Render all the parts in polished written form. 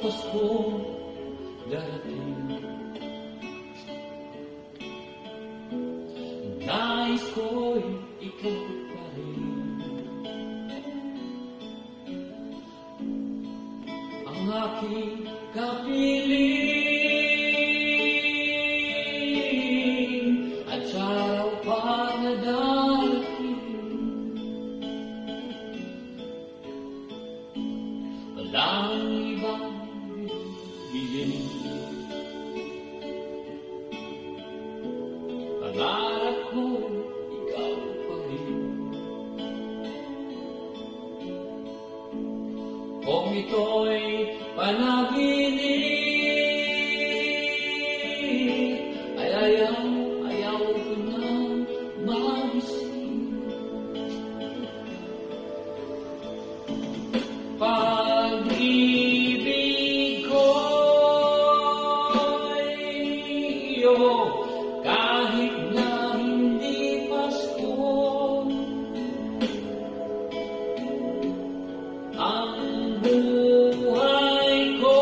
Paskong darating. Nais ko'y ikaw pa rin ang aking kapiling, at sa araw pa na darating, walang ibang bibigyan. Pangarap ko, ikaw pa rin. Kung ito'y panaginip, ay ayaw ko nang magising. Pag-ibig ko'y iyo, kahit na hindi Pasko. Ang buhay ko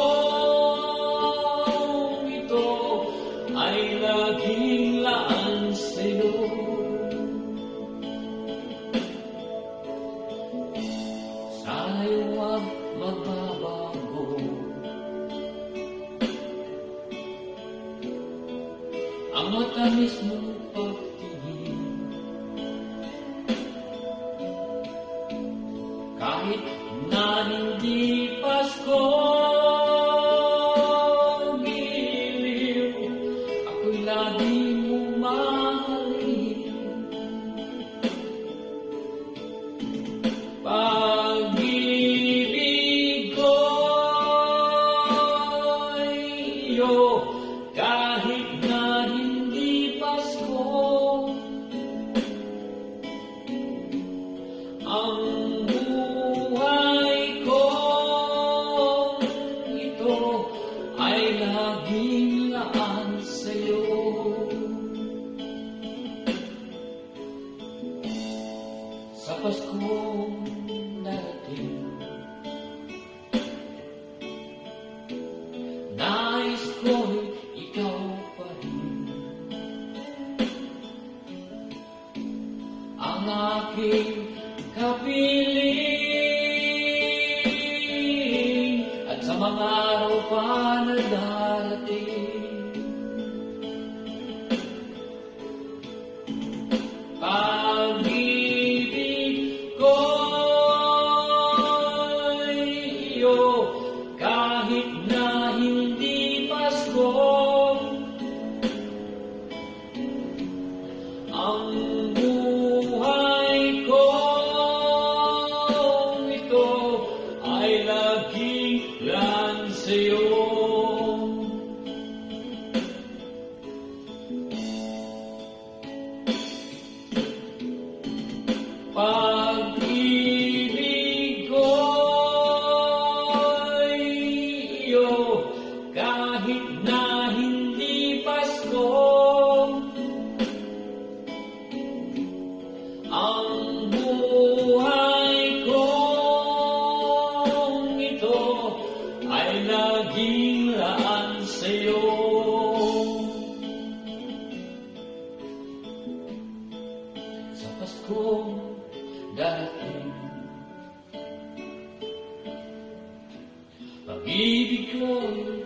ito ay laging laan sa'yo. Sana'y huwag magbabago ang matamis mong pagtingin, kahit na hindi Pasko giliw, ako'y lagi mong mahalin. Pag-ibig ko'y iyo, kahit na hindi Pasko. Ang buhay ko ito ay laging laan sa'yo. Sa Paskong darating, nais ko'y ikaw pa rin ang aking kapiling, at sa mga araw pa na darating, pag-ibig ko'y iyo, kahit na hindi Pasko. Ang buhay ko ito ay laging laan sa'yo. Pag-ibig ko'y iyo, kahit na hindi Pasko. Ang buhay ko ito ay laging laan sa'yo. Sa Paskong darating, pag-ibig ko'y